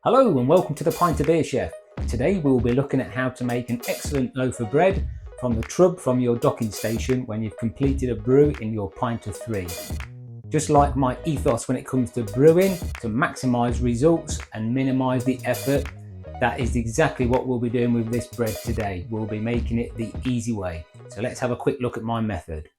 Hello and welcome to the Pinter Beer Chef. Today we will be looking at how to make an excellent loaf of bread from the Trub from your docking station when you've completed a brew in your pint of 3. Just like my ethos when it comes to brewing, to maximise results and minimise the effort, that is exactly what we'll be doing with this bread today. We'll be making it the easy way. So let's have a quick look at my method.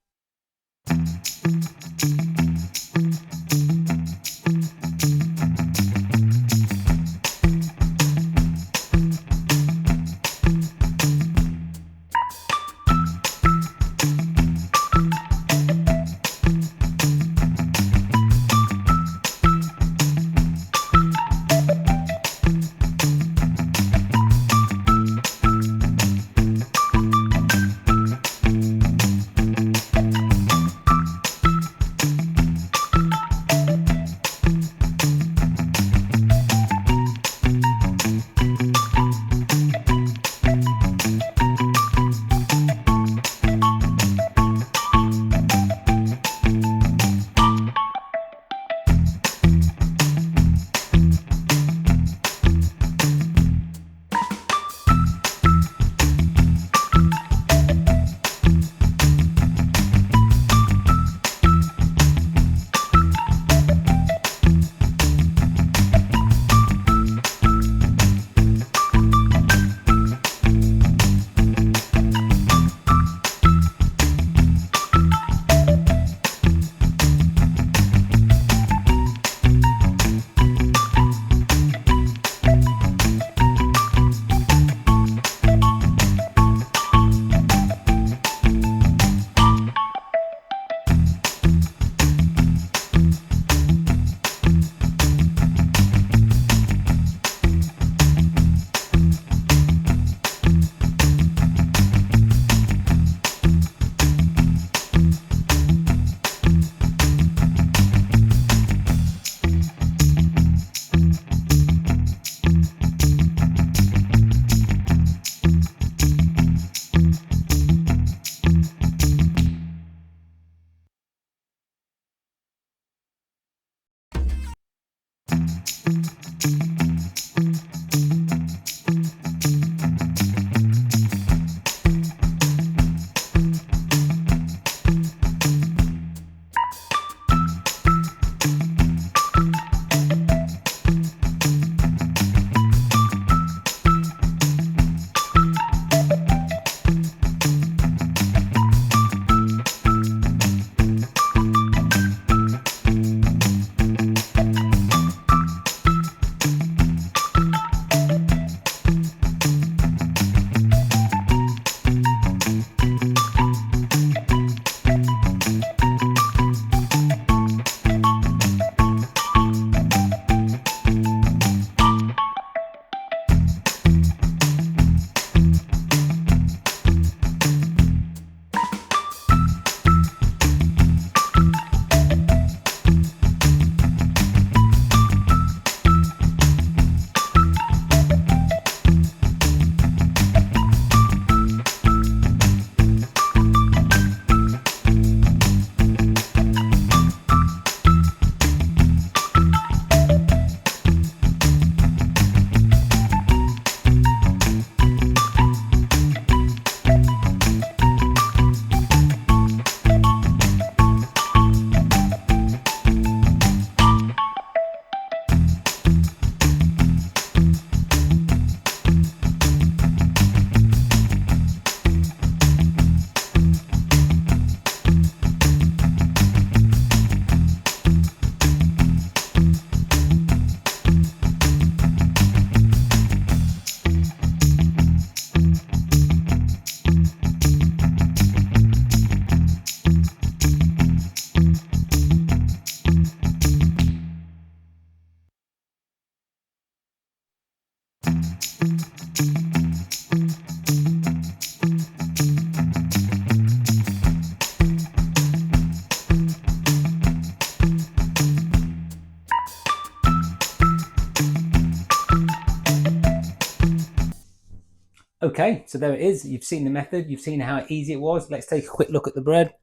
Okay, so there it is. You've seen the method, you've seen how easy it was. Let's take a quick look at the bread.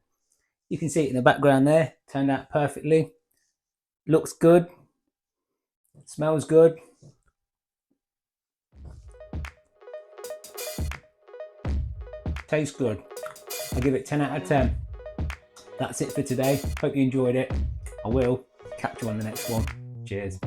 You can see it in the background there, turned out perfectly. Looks good, smells good. tastes good. I give it 10 out of 10. That's it for today. Hope you enjoyed it. I will catch you on the next one. Cheers.